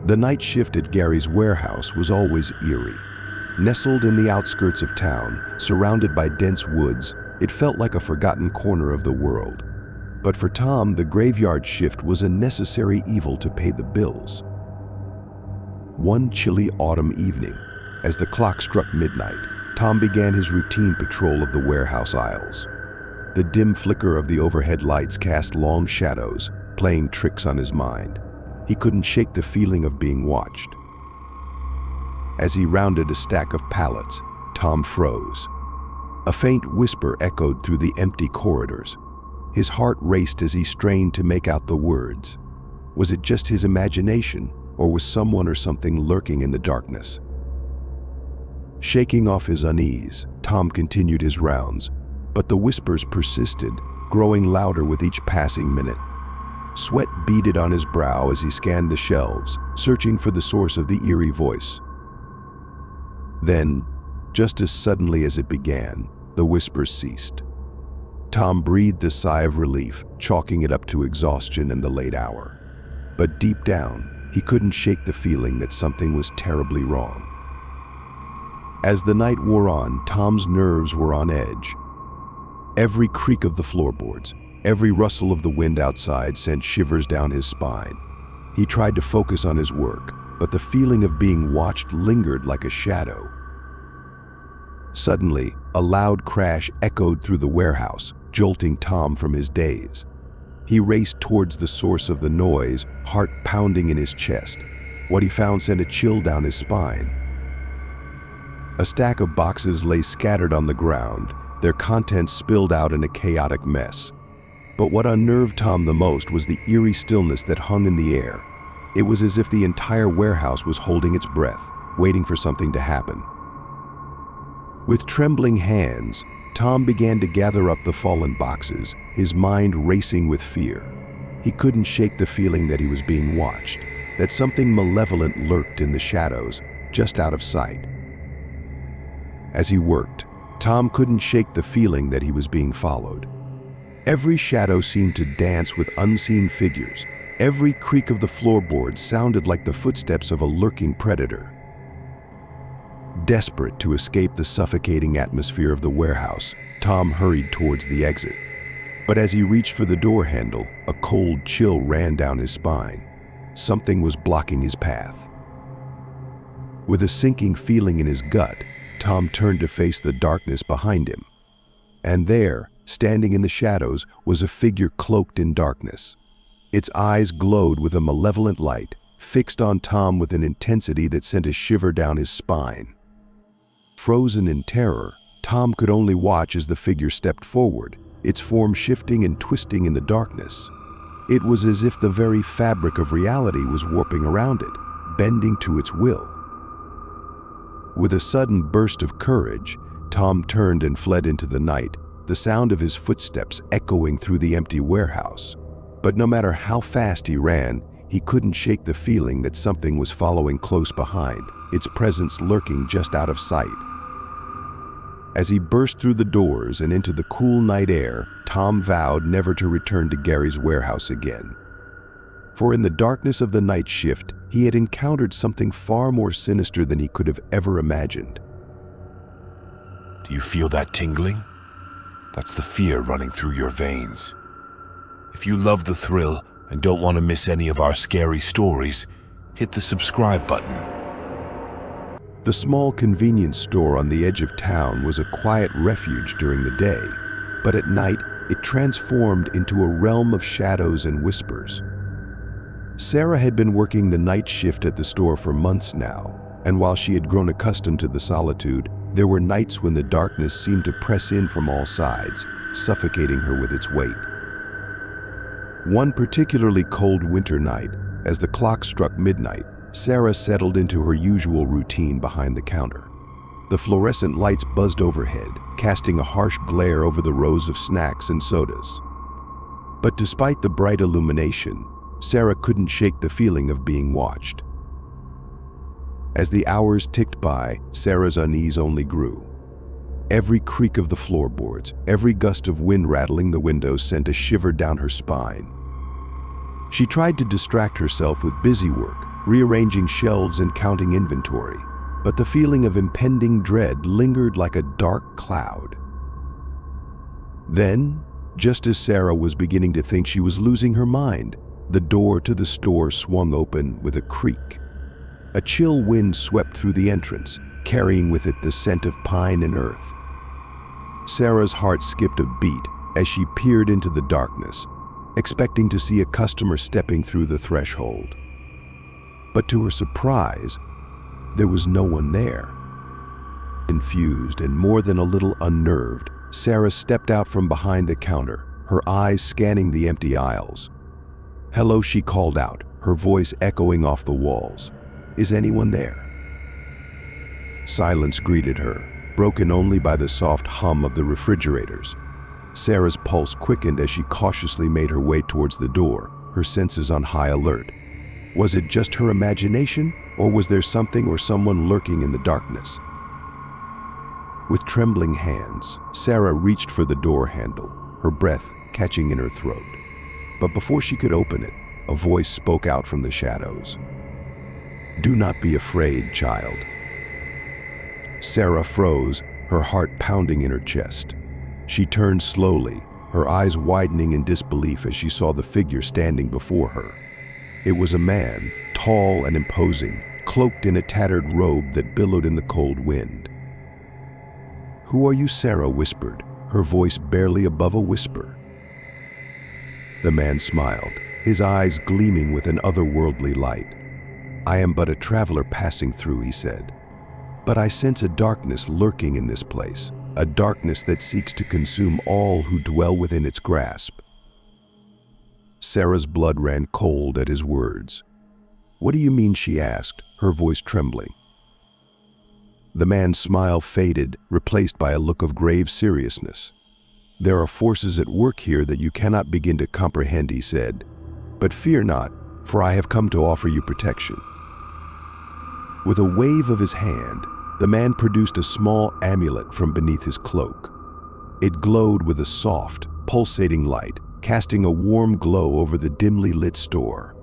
The night shift at Gary's warehouse was always eerie. Nestled in the outskirts of town, surrounded by dense woods, it felt like a forgotten corner of the world. But for Tom, the graveyard shift was a necessary evil to pay the bills. One chilly autumn evening, as the clock struck midnight, Tom began his routine patrol of the warehouse aisles. The dim flicker of the overhead lights cast long shadows, playing tricks on his mind. He couldn't shake the feeling of being watched. As he rounded a stack of pallets, Tom froze. A faint whisper echoed through the empty corridors. His heart raced as he strained to make out the words. Was it just his imagination, or was someone or something lurking in the darkness? Shaking off his unease, Tom continued his rounds, but the whispers persisted, growing louder with each passing minute. Sweat beaded on his brow as he scanned the shelves, searching for the source of the eerie voice. Then, just as suddenly as it began, the whispers ceased. Tom breathed a sigh of relief, chalking it up to exhaustion and the late hour. But deep down, he couldn't shake the feeling that something was terribly wrong. As the night wore on, Tom's nerves were on edge. Every creak of the floorboards, every rustle of the wind outside sent shivers down his spine. He tried to focus on his work, but the feeling of being watched lingered like a shadow. Suddenly, a loud crash echoed through the warehouse, jolting Tom from his daze. He raced towards the source of the noise, heart pounding in his chest. What he found sent a chill down his spine. A stack of boxes lay scattered on the ground, their contents spilled out in a chaotic mess. But what unnerved Tom the most was the eerie stillness that hung in the air. It was as if the entire warehouse was holding its breath, waiting for something to happen. With trembling hands, Tom began to gather up the fallen boxes, his mind racing with fear. He couldn't shake the feeling that he was being watched, that something malevolent lurked in the shadows, just out of sight. As he worked, Tom couldn't shake the feeling that he was being followed. Every shadow seemed to dance with unseen figures. Every creak of the floorboards sounded like the footsteps of a lurking predator. Desperate to escape the suffocating atmosphere of the warehouse, Tom hurried towards the exit. But as he reached for the door handle, a cold chill ran down his spine. Something was blocking his path. With a sinking feeling in his gut, Tom turned to face the darkness behind him. And there, standing in the shadows, was a figure cloaked in darkness. Its eyes glowed with a malevolent light, fixed on Tom with an intensity that sent a shiver down his spine. Frozen in terror, Tom could only watch as the figure stepped forward, its form shifting and twisting in the darkness. It was as if the very fabric of reality was warping around it, bending to its will. With a sudden burst of courage, Tom turned and fled into the night, the sound of his footsteps echoing through the empty warehouse. But no matter how fast he ran, he couldn't shake the feeling that something was following close behind, its presence lurking just out of sight. As he burst through the doors and into the cool night air, Tom vowed never to return to Gary's warehouse again. For in the darkness of the night shift, he had encountered something far more sinister than he could have ever imagined. Do you feel that tingling? That's the fear running through your veins. If you love the thrill and don't want to miss any of our scary stories, hit the subscribe button. The small convenience store on the edge of town was a quiet refuge during the day, but at night it transformed into a realm of shadows and whispers. Sarah had been working the night shift at the store for months now, and while she had grown accustomed to the solitude, there were nights when the darkness seemed to press in from all sides, suffocating her with its weight. One particularly cold winter night, as the clock struck midnight, Sarah settled into her usual routine behind the counter. The fluorescent lights buzzed overhead, casting a harsh glare over the rows of snacks and sodas. But despite the bright illumination, Sarah couldn't shake the feeling of being watched. As the hours ticked by, Sarah's unease only grew. Every creak of the floorboards, every gust of wind rattling the windows sent a shiver down her spine. She tried to distract herself with busy work, rearranging shelves and counting inventory, but the feeling of impending dread lingered like a dark cloud. Then, just as Sarah was beginning to think she was losing her mind, the door to the store swung open with a creak. A chill wind swept through the entrance, carrying with it the scent of pine and earth. Sarah's heart skipped a beat as she peered into the darkness, expecting to see a customer stepping through the threshold. But to her surprise, there was no one there. Confused and more than a little unnerved, Sarah stepped out from behind the counter, her eyes scanning the empty aisles. "Hello," she called out, her voice echoing off the walls. "Is anyone there?" Silence greeted her, broken only by the soft hum of the refrigerators. Sarah's pulse quickened as she cautiously made her way towards the door, her senses on high alert. Was it just her imagination, or was there something or someone lurking in the darkness? With trembling hands, Sarah reached for the door handle, her breath catching in her throat. But before she could open it, a voice spoke out from the shadows. "Do not be afraid, child." Sarah froze, her heart pounding in her chest. She turned slowly, her eyes widening in disbelief as she saw the figure standing before her. It was a man, tall and imposing, cloaked in a tattered robe that billowed in the cold wind. "Who are you?" Sarah whispered, her voice barely above a whisper. The man smiled, his eyes gleaming with an otherworldly light. "I am but a traveler passing through," he said. "But I sense a darkness lurking in this place, a darkness that seeks to consume all who dwell within its grasp." Sarah's blood ran cold at his words. "What do you mean?" she asked, her voice trembling. The man's smile faded, replaced by a look of grave seriousness. "There are forces at work here that you cannot begin to comprehend," he said. "But fear not, for I have come to offer you protection." With a wave of his hand, the man produced a small amulet from beneath his cloak. It glowed with a soft, pulsating light, casting a warm glow over the dimly lit store.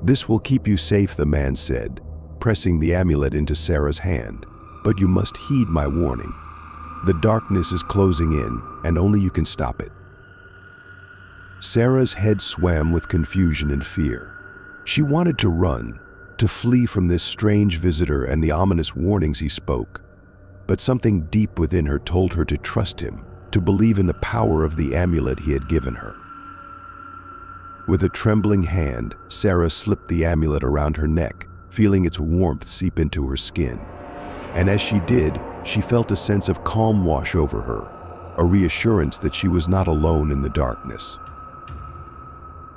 "This will keep you safe," the man said, pressing the amulet into Sarah's hand. "But you must heed my warning. The darkness is closing in, and only you can stop it." Sarah's head swam with confusion and fear. She wanted to run, to flee from this strange visitor and the ominous warnings he spoke. But something deep within her told her to trust him, to believe in the power of the amulet he had given her. With a trembling hand, Sarah slipped the amulet around her neck, feeling its warmth seep into her skin. And as she did, she felt a sense of calm wash over her, a reassurance that she was not alone in the darkness.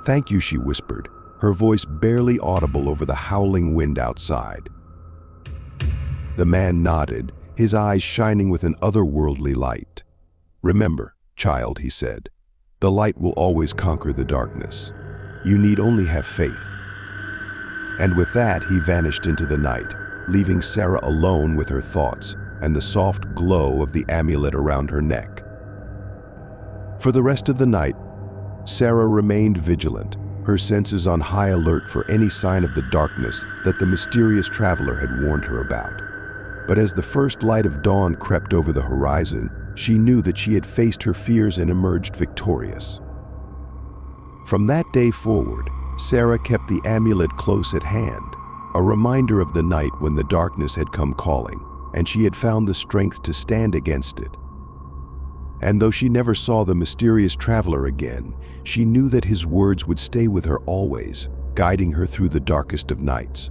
"Thank you," she whispered, her voice barely audible over the howling wind outside. The man nodded, his eyes shining with an otherworldly light. "Remember, child," he said, "the light will always conquer the darkness. You need only have faith." And with that, he vanished into the night, leaving Sarah alone with her thoughts and the soft glow of the amulet around her neck. For the rest of the night, Sarah remained vigilant, her senses on high alert for any sign of the darkness that the mysterious traveler had warned her about. But as the first light of dawn crept over the horizon, she knew that she had faced her fears and emerged victorious. From that day forward, Sarah kept the amulet close at hand, a reminder of the night when the darkness had come calling, and she had found the strength to stand against it. And though she never saw the mysterious traveler again, she knew that his words would stay with her always, guiding her through the darkest of nights.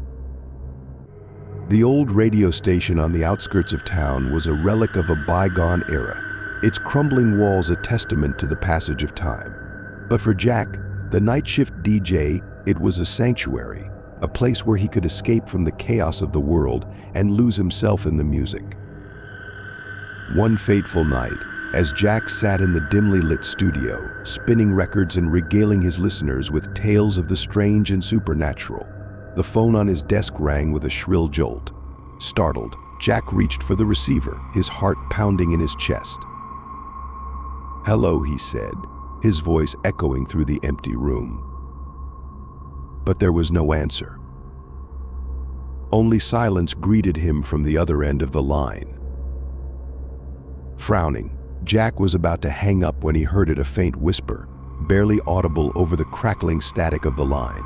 The old radio station on the outskirts of town was a relic of a bygone era, its crumbling walls a testament to the passage of time. But for Jack, the night shift DJ, it was a sanctuary, a place where he could escape from the chaos of the world and lose himself in the music. One fateful night, as Jack sat in the dimly lit studio, spinning records and regaling his listeners with tales of the strange and supernatural, the phone on his desk rang with a shrill jolt. Startled, Jack reached for the receiver, his heart pounding in his chest. "Hello," he said, his voice echoing through the empty room. but there was no answer. Only silence greeted him from the other end of the line. Frowning, Jack was about to hang up when he heard a faint whisper, barely audible over the crackling static of the line.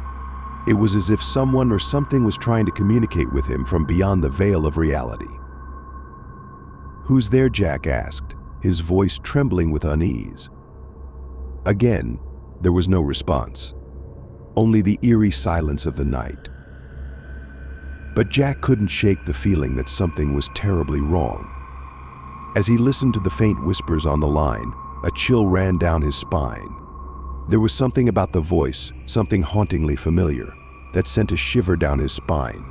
It was as if someone or something was trying to communicate with him from beyond the veil of reality. "Who's there?" Jack asked, his voice trembling with unease. Again, there was no response, only the eerie silence of the night. But Jack couldn't shake the feeling that something was terribly wrong. As he listened to the faint whispers on the line, a chill ran down his spine. There was something about the voice, something hauntingly familiar, that sent a shiver down his spine.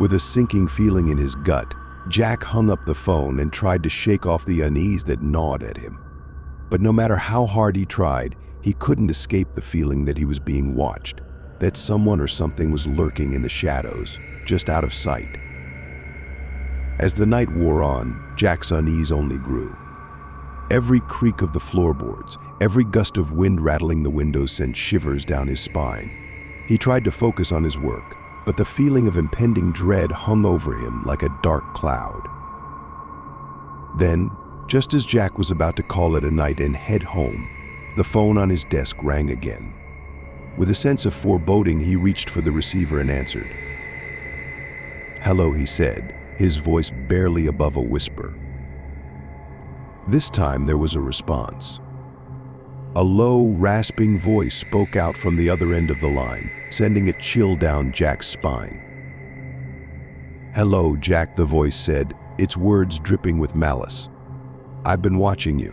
With a sinking feeling in his gut, Jack hung up the phone and tried to shake off the unease that gnawed at him. But no matter how hard he tried, he couldn't escape the feeling that he was being watched, that someone or something was lurking in the shadows, just out of sight. As the night wore on, Jack's unease only grew. Every creak of the floorboards, every gust of wind rattling the windows sent shivers down his spine. He tried to focus on his work, but the feeling of impending dread hung over him like a dark cloud. Then, just as Jack was about to call it a night and head home, the phone on his desk rang again. With a sense of foreboding, he reached for the receiver and answered. "Hello," he said, his voice barely above a whisper. This time there was a response. A low, rasping voice spoke out from the other end of the line, sending a chill down Jack's spine. "Hello, Jack," the voice said, its words dripping with malice. "I've been watching you."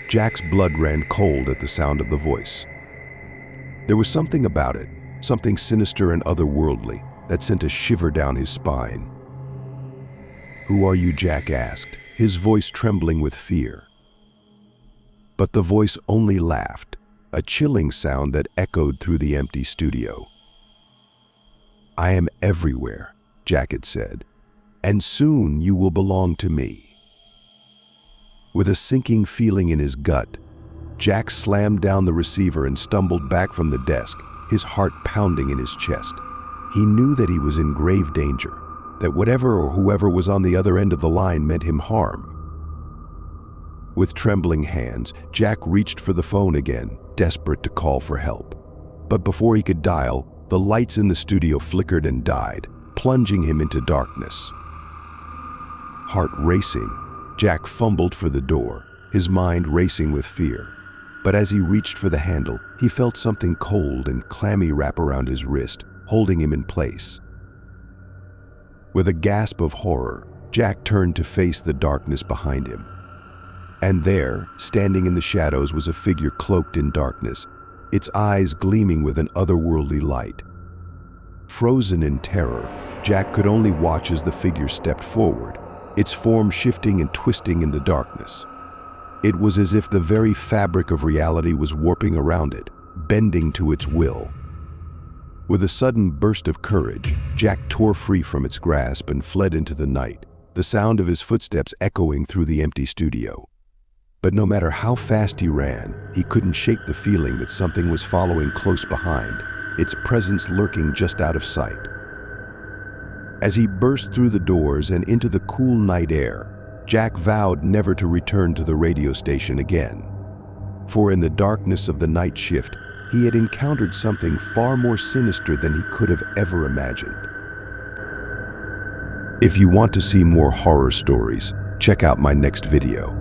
Jack's blood ran cold at the sound of the voice. There was something about it, something sinister and otherworldly, that sent a shiver down his spine. "Who are you?" Jack asked, his voice trembling with fear. But the voice only laughed, a chilling sound that echoed through the empty studio. "I am everywhere," Jack had said, "and soon you will belong to me." With a sinking feeling in his gut, Jack slammed down the receiver and stumbled back from the desk, his heart pounding in his chest. He knew that he was in grave danger, that whatever or whoever was on the other end of the line meant him harm. With trembling hands, Jack reached for the phone again, desperate to call for help. But before he could dial, the lights in the studio flickered and died, plunging him into darkness. Heart racing, Jack fumbled for the door, his mind racing with fear. But as he reached for the handle, he felt something cold and clammy wrap around his wrist, holding him in place. With a gasp of horror, Jack turned to face the darkness behind him. And there, standing in the shadows, was a figure cloaked in darkness, its eyes gleaming with an otherworldly light. Frozen in terror, Jack could only watch as the figure stepped forward, its form shifting and twisting in the darkness. It was as if the very fabric of reality was warping around it, bending to its will. With a sudden burst of courage, Jack tore free from its grasp and fled into the night, the sound of his footsteps echoing through the empty studio. But no matter how fast he ran, he couldn't shake the feeling that something was following close behind, its presence lurking just out of sight. As he burst through the doors and into the cool night air, Jack vowed never to return to the radio station again. For in the darkness of the night shift, he had encountered something far more sinister than he could have ever imagined. If you want to see more horror stories, check out my next video.